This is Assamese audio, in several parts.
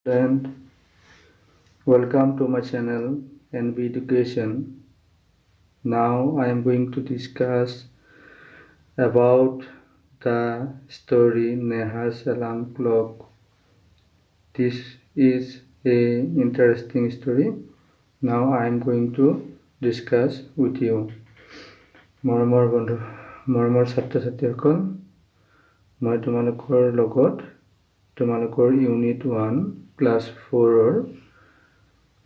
And welcome to my channel NB Education. Now I am going to discuss about the story Neha's alarm clock. This is a interesting story. Now I am going to discuss with you. মৰমৰ বন্ধু মৰমৰ ছাত্ৰ ছাত্ৰীসকল মই তোমালোকৰ লগত তোমালোকৰ ইউনিট 1 ক্লাছ 4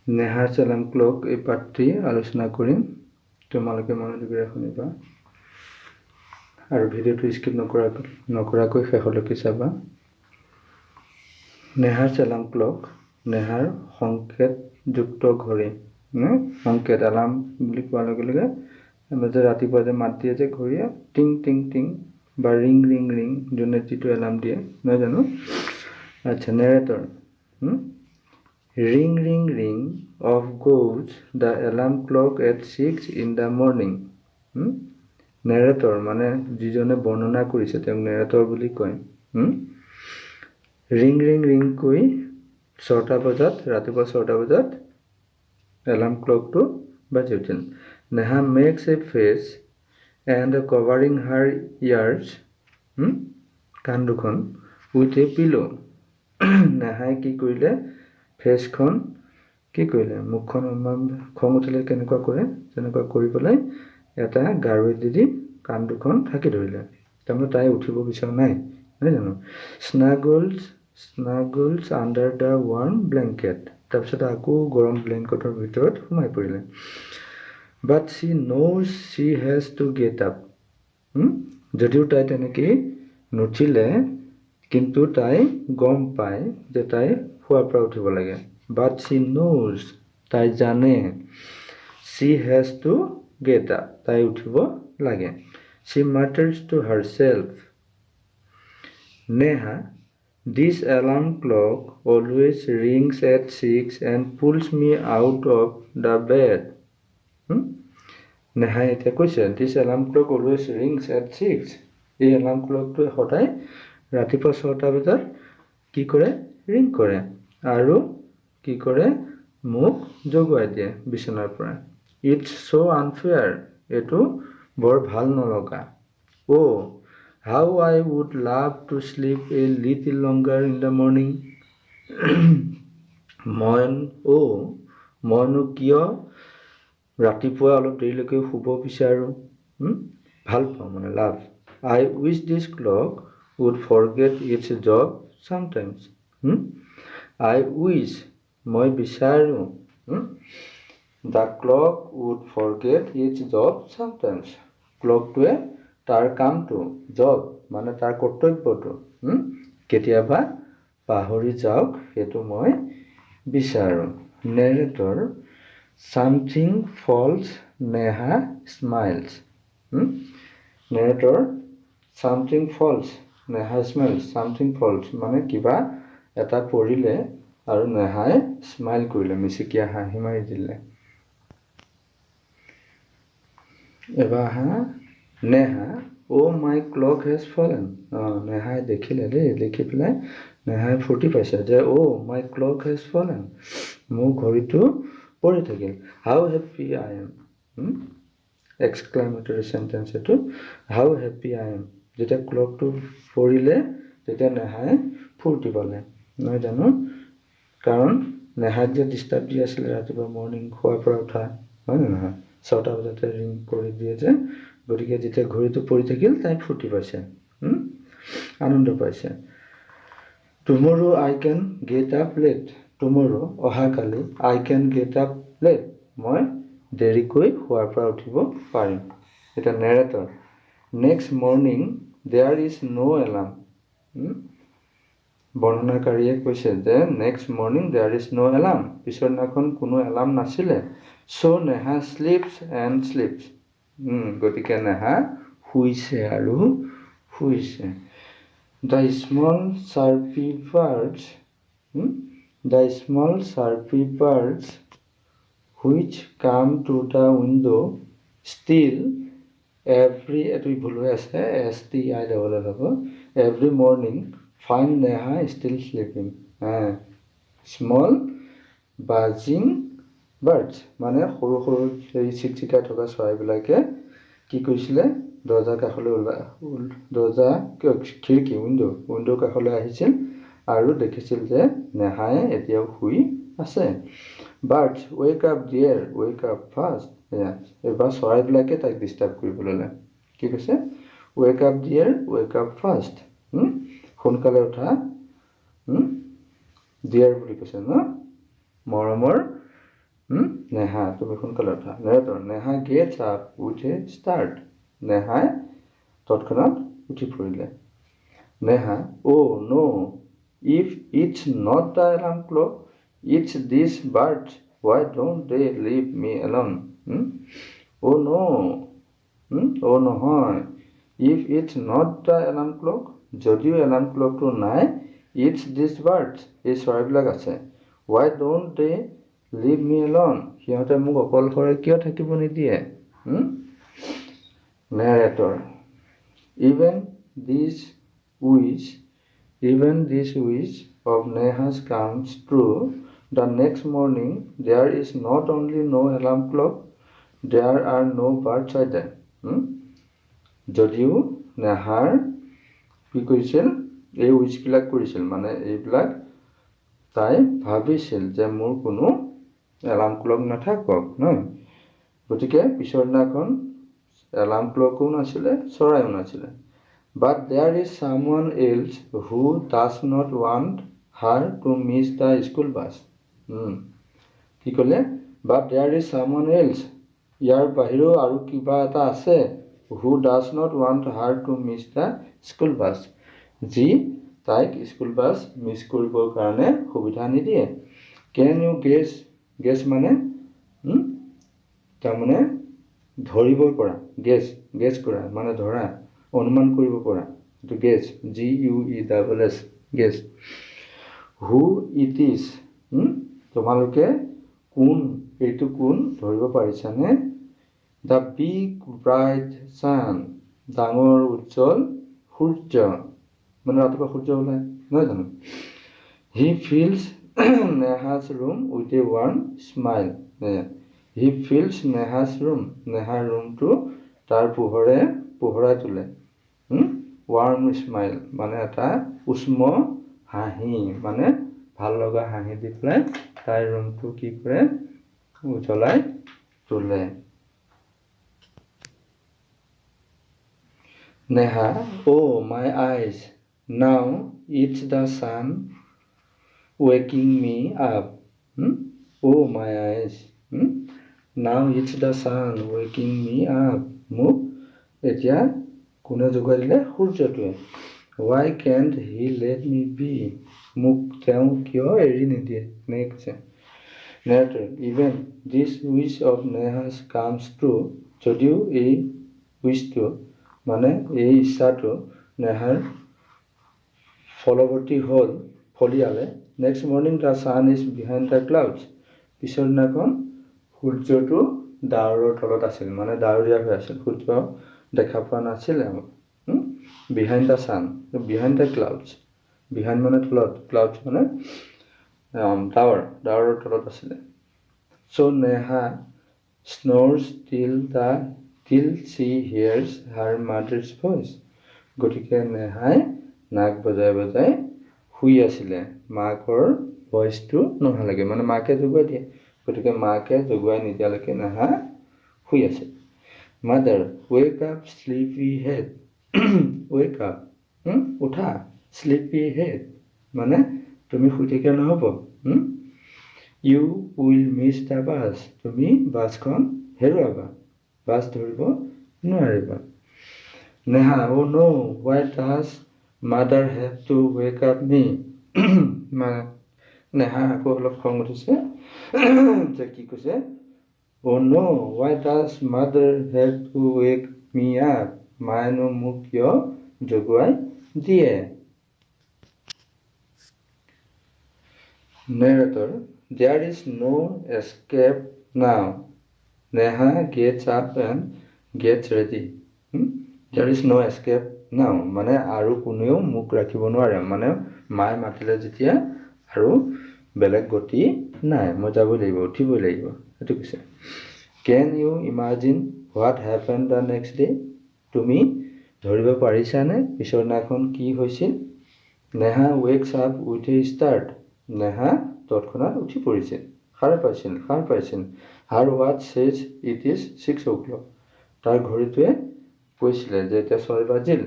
নেহাৰ এলাৰ্ম ক্লক এই পাঠটি আলোচনা কৰিম তোমালোকে মনোযোগেৰে শুনিবা আৰু ভিডিঅ'টো স্কিপ নকৰাকৈ শেষলৈকে চাবা নেহাৰ এলাৰ্ম ক্লক নেহাৰ সংকেতযুক্ত ঘড়ী সংকেত এলাৰ্ম বুলি কোৱাৰ লগে লগে আমাৰ যে ৰাতিপুৱা যে মাত দিয়ে যে ঘড়ীয়ে টিং টিং টিং বা ৰিং ৰিং ৰিং যোনে যিটো এলাৰ্ম দিয়ে নহয় জানো আচ্ছা নেৰেটৰ Ring, ring, ring off goes the alarm clock at 6 in the morning. Narrator মানে যিজনে বৰ্ণনা কৰিছে তেওঁক narrator বুলি কয় ring ring ring কৈ 6টা বজাত ৰাতিপুৱা 6টা বজাত alarm clock টো বাজি উঠিল Neha makes a face and covering her ears কাণ দুখন with a pillow Neha কি কৰিলে ফেচখন কি কৰিলে মুখখন খং উঠিলে কেনেকুৱা কৰে তেনেকুৱা কৰি পেলাই এটা গাৰুৱে দি কাণ দুখন ঢাকি ধৰিলে তাৰমানে তাই উঠিব বিচৰা নাই নহয় জানো snuggles under the warm blanket তাৰপিছত আকৌ গৰম ব্লেংকেটৰ ভিতৰত সোমাই পৰিলে but she knows she has to get up যদিও তাই তেনেকৈ নুঠিলে কিন্তু তাই গম পায় যে তাই শুৱাৰ পৰা উঠিব লাগে but she knows তাই জানে she has to get up তাই উঠিব লাগে she mutters to herself Neha this alarm clock always rings at 6 and pulls me out of the bed Neha এতিয়া কৈছে this alarm clock always rings at 6 এই alarm clockটো সদায় ৰাতিপুৱা 6টা বজাত কি কৰে ৰিং কৰে আৰু কি কৰে মোক জগুৱাই দিয়ে বিছনাৰ পৰা ইটস সো আনফেয়াৰ এটো বৰ ভাল নলগা oh how I would love to sleep a little longer in the morning মইনো কিয় ৰাতিপুৱা অলপ দেৰিলৈকে শুব বিচাৰোঁ ভাল পাওঁ মানে love I wish this clock would forget its job sometimes I wish মই বিচাৰো the clock would forget its job sometimes ক্লকটোৱে তাৰ কামটো job মানে তাৰ কৰ্তব্যটো কেতিয়াবা পাহৰি যাওক সেইটো মই বিচাৰো narrator something false Neha smiles narrator something false Neha smiles something false মানে কিবা এটা পৰিলে আৰু নেহাই স্মাইল কৰিলে মিছিকিয়া হাঁহি মাৰি দিলে এবাৰ Neha oh my clock has fallen নেহাই দেখিলে দেখি পেলাই নেহাই ফূৰ্তি পাইছে যে oh my clock has fallen মোৰ ঘড়ীটো পৰি থাকিল how happy I am exclamatory sentence এটো how happy I am যেতিয়া ক্লকটো পৰিলে তেতিয়া নেহাই ফূৰ্তি পালে নহয় জানো কাৰণ নেহাক যে ডিষ্টাৰ্ব দি আছিলে ৰাতিপুৱা মৰ্নিং খোৱাৰ পৰা উঠা হয় নহয় 6টা বজাতে ৰিং কৰি দিয়ে যে গতিকে যেতিয়া ঘড়ীটো পৰি থাকিল তাই ফূৰ্তি পাইছে আনন্দ পাইছে tomorrow I can get up late tomorrow অহাকালি I can get up late মই দেৰিকৈ শুৱাৰ পৰা উঠিব পাৰিম এটা narrator next morning there is no' alarm বৰ্ণনাকাৰীয়ে কৈছে যে next morning there is no' alarm পিছৰ দিনাখন কোনো এলাৰ্ম নাছিলে so' Neha sleeps and sleeps গতিকে নেহা শুইছে আৰু শুইছে the small chirpy birds which come to the window' still every এইটো ভুল হৈ আছে STI ল'ব every morning find Neha still sleeping small buzzing birds মানে সৰু সৰু সেই চিকচিকাই থকা চৰাইবিলাকে কি কৰিছিলে দৰ্জাৰ কাষলৈ দৰ্জা খিৰিকী উইণ্ডৰ কাষলৈ আহিছিল আৰু দেখিছিল যে নেহাই এতিয়াও শুই আছে। Birds wake up dear wake up fast. এবাৰ চৰাইবিলাকে তাইক ডিষ্টাৰ্ব কৰিব ল'লে। কি কৈছে wake up dear wake up fast. সোনকালে উঠা ডিয়াৰ বুলি কৈছে ন মৰমৰ নেহা তুমি সোনকালে উঠা। Neha gets up with a start. নেহাই তৎক্ষণাত উঠি পৰিলে। Neha no if it's not the alarm clock it's these birds why don't they leave me alone? No নহয় if it's not the alarm clock যদিও এলাৰ্ম ক্লকটো নাই it's these birds এই চৰাইবিলাক আছে why don't they leave me alone সিহঁতে মোক অকলশৰে কিয় থাকিব নিদিয়ে। Narrator even this wish of Neha's comes true. The next morning there is not only no alarm clock there are no birds either. যদিও নেহাৰ কি কৰিছিল এই উইচবিলাক কৰিছিল মানে এইবিলাক তাই ভাবিছিল যে মোৰ কোনো এলাৰ্ম ক্লক নাথাকক নহয় গতিকে পিছৰ দিনাখন এলাৰ্ম ক্লকো নাছিলে চৰাইও নাছিলে। But there is someone else who does not want her to miss the school bus. কি ক'লে But there is someone else ইয়াৰ বাহিৰেও আৰু কিবা এটা আছে who does not want her to miss the school bus যি তাইক স্কুল বাছ মিছ কৰিবৰ কাৰণে সুবিধা নিদিয়ে। Can you guess মানে তাৰমানে ধৰিব পৰা গেছ কৰা মানে ধৰা অনুমান কৰিব পৰা এইটো gas GUESS gas who it is তোমালোকে এইটো কোন ধৰিব পাৰিছানে। The big bright sun ডাঙৰ উজ্জ্বল সূৰ্য মানে ৰাতিপুৱা সূৰ্য ওলাই নহয় জানো। He fills Neha's room with a warm smile. He fills Neha's room নেহাৰ ৰুমটো তাৰ পোহৰাই তোলে। warm smile মানে এটা উষ্ম হাঁহি মানে ভাল লগা হাঁহি দি পেলাই তাইৰ ৰুমটো কি কৰে উজ্বলাই তোলে। Neha my eyes now it's the sun waking me up. My eyes now it's the sun waking me up. মোক এতিয়া কোনে জগাই দিলে সূৰ্যটোৱে। Why can't he let me be মোক তেওঁ কিয় এৰি নিদিয়ে এনেকৈ কৈছে। Narrator even this wish of Neha's comes true যদিও এই উইচটো মানে এই ইচ্ছাটো নেহাৰ ফলৱৰ্তী ফলিয়ালে। Next morning the sun is behind the clouds পিছৰ দিনাখন সূৰ্যটো ডাৱৰৰ তলত আছিল মানে ডাৱৰীয়া হৈ আছিল সূৰ্য দেখা পোৱা নাছিলে আমাক। Behind the sun behind the clouds behind মানে তলত clouds মানে ডাৱৰৰ তলত আছিলে। So Neha snores till she hears her mother's voice গতিকে নেহাই নাক বজাই শুই আছিলে মাকৰ ভইচটো নোহালৈকে মানে মাকে জগুৱাই দিয়ে গতিকে মাকে জগুৱাই নিদিয়ালৈকে নেহা শুই আছিল। Mother wake up sleepy head wake up উঠা sleepy head মানে তুমি শুই থাকিলে নহ'ব। You will miss the bus তুমি বাছখন হেৰুৱাবা বাছ ধৰিব নোৱাৰিবা। Neha no why does mother have to wake up me Neha আকৌ অলপ খং উঠিছে যে কি কৈছে no why does mother have to wake me up মায়েনো মোক কিয় জগুৱাই দিয়ে। Narrator there is no escape now. Neha gets up and gets ready. There is no escape now মানে আৰু কোনেও মুখ ৰাখিব নোৱাৰে মানে মায়ে মাতিলে যেতিয়া আৰু বেলেগ গতি নাই, মই যাবই লাগিব, উঠিবই লাগিব, সেইটো কৈছে। Can you imagine what happen the next day? তুমি ধৰিব পাৰিছানে পিছৰ দিনাখন কি হৈছিল? Neha wakes up with a start. Neha তৎক্ষণাত উঠি পৰিছিল, সাৰ পাইছিল। হাৰ ৱাট ছেজ ইট ইজ 6 o'clock। তাৰ ঘড়ীটোৱে কৈছিলে যে এতিয়া 6 বাজিল।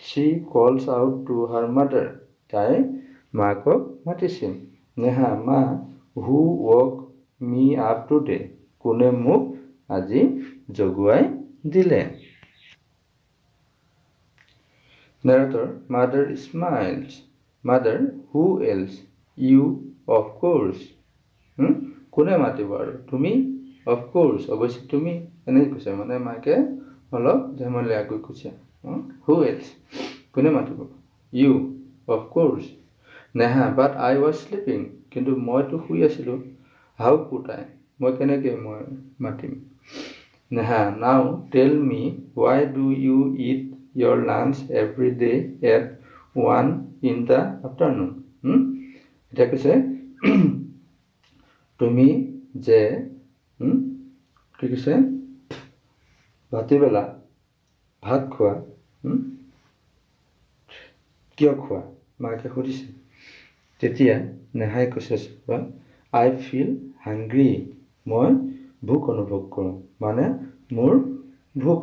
She calls out to her mother. তাই মাকক মাতিছিল। নেহা মা who woke me up today. কোনে মোক আজি জগুৱাই দিলে? Narrator, mother smiles. Mother, who else? You, of course. কোনে মাতিব আৰু? তুমি, of course, অৱশ্যে তুমি, এনেকৈ কৈছে, মানে মাকে অলপ ধেমালিয়াকৈ কৈছে। Who else? কোনে মাতিব? You, of course. Neha, but I was sleeping. কিন্তু মইতো শুই আছিলোঁ। How could I? মই কেনেকৈ মাতিম? Neha, now tell me, why do you eat your lunch every day at 1 in the afternoon? এতিয়া কৈছে তুমি যে কি কৈছে ভাতিবেলা ভাত খোৱা কিয় খোৱা? মাকে সুধিছে। তেতিয়া নেহাই কৈছে আই ফিল হাংগ্ৰি। মই ভোক অনুভৱ কৰোঁ, মানে মোৰ ভোক।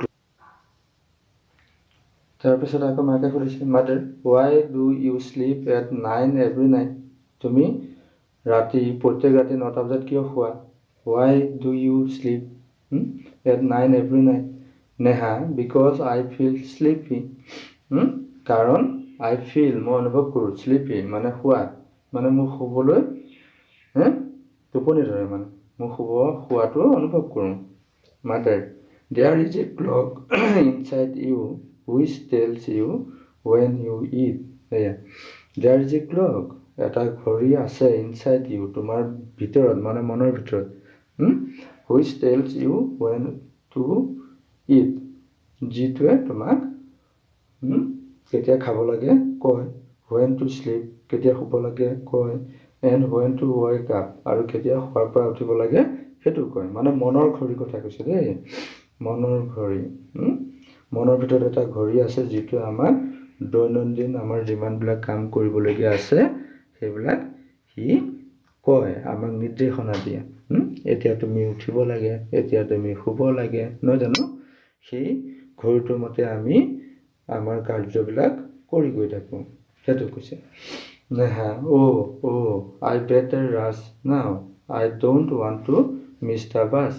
তাৰপিছত আকৌ মাকে সুধিছে mother, why do you sleep at 9 every night? তুমি প্ৰত্যেক ৰাতি 9টা বজাত কিয় শোৱা? Why do you sleep at 9 every night? Neha, because I feel sleepy. কাৰণ আই ফিল, মই অনুভৱ কৰোঁ, শ্লিপি মানে শোৱা, মানে মোৰ শুবলৈ টোপনি ধৰে, মানে মোৰ শোৱাটো অনুভৱ কৰোঁ। Mother, there is a clock inside you which tells you when you eat. There is a clock. এটা ঘড়ী আছে ইনচাইড ইউ, তোমাৰ ভিতৰত, মানে মনৰ ভিতৰত, which tells you when to eat, যিটোৱে তোমাক কেতিয়া খাব লাগে কয়, when to sleep, কেতিয়া শুব লাগে কয়, and when to wake up, আৰু কেতিয়া শোৱাৰ পৰা উঠিব লাগে সেইটো কয়। মানে মনৰ ঘড়ীৰ কথা কৈছে দেই, মনৰ ঘড়ী। মনৰ ভিতৰত এটা ঘড়ী আছে যিটো আমাৰ দৈনন্দিন আমাৰ যিমানবিলাক কাম কৰিবলগীয়া আছে সেইবিলাক সি কয়, আমাক নিৰ্দেশনা দিয়ে। এতিয়া তুমি উঠিব লাগে, এতিয়া তুমি শুব লাগে, নহয় জানো? সেই ঘড়ীটোৰ মতে আমি আমাৰ কাৰ্যবিলাক কৰি গৈ থাকোঁ, সেইটো কৈছে। নেহা, আই better rush now, I don't want to miss the bus.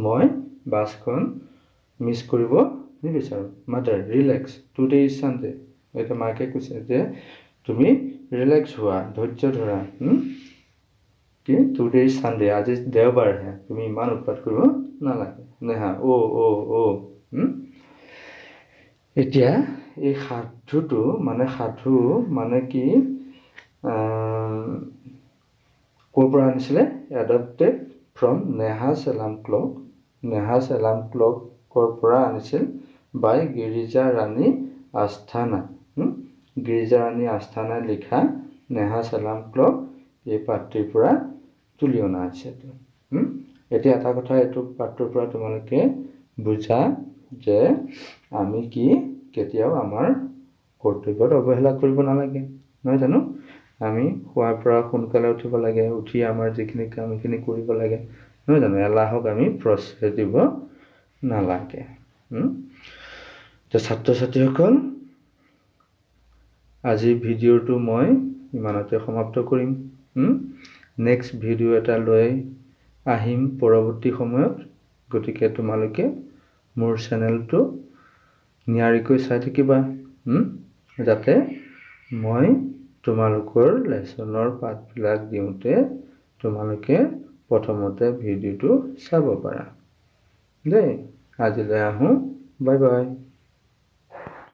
মই বাছখন মিছ কৰিব নিবিচাৰোঁ। Mother, relax, today is Sunday. এতিয়া মাকে কৈছে যে তুমি ৰিলেক্স হোৱা, ধৈৰ্য ধৰা, কি টুডে ইজ ছানডে, আজি দেওবাৰহে, তুমি ইমান উৎপাত কৰিব নালাগে। নেহা, এতিয়া এই সাধু মানে কি ক'ৰ পৰা আনিছিলে? Adopted from Neha's alarm clock. Neha's alarm ক্লকৰ পৰা আনিছিল বাই গিৰিজা ৰাণী আস্থানা। গিৰিজা ৰাণী আস্থানাই লিখা নেহাজ এলাৰ্ম ক্লক এই পাঠটিৰ পৰা তুলি অনা হৈছে। এতিয়া এটা কথা এইটো পাঠটোৰ পৰা তোমালোকে বুজা যে আমি কি কেতিয়াও আমাৰ কৰ্তব্যত অৱহেলা কৰিব নালাগে, নহয় জানো? আমি শোৱাৰ পৰা সোনকালে উঠিব লাগে, উঠি আমাৰ যিখিনি কাম সেইখিনি কৰিব লাগে, নহয় জানো? এলাহক আমি প্ৰশ্ৰয় দিব নালাগে। ছাত্ৰ ছাত্ৰীসকল, আজিৰ ভিডিঅ'টো মই ইমানতে সমাপ্ত কৰিম। নেক্সট ভিডিঅ' এটা লৈ আহিম পৰৱৰ্তী সময়ত। গতিকে তোমালোকে মোৰ চেনেলটো নিয়াৰিকৈ চাই থাকিবা, যাতে মই তোমালোকৰ লেচনৰ পাঠবিলাক দিওঁতে তোমালোকে প্ৰথমতে ভিডিঅ'টো চাব পাৰা দেই। আজিলৈ আহোঁ, বাই বাই।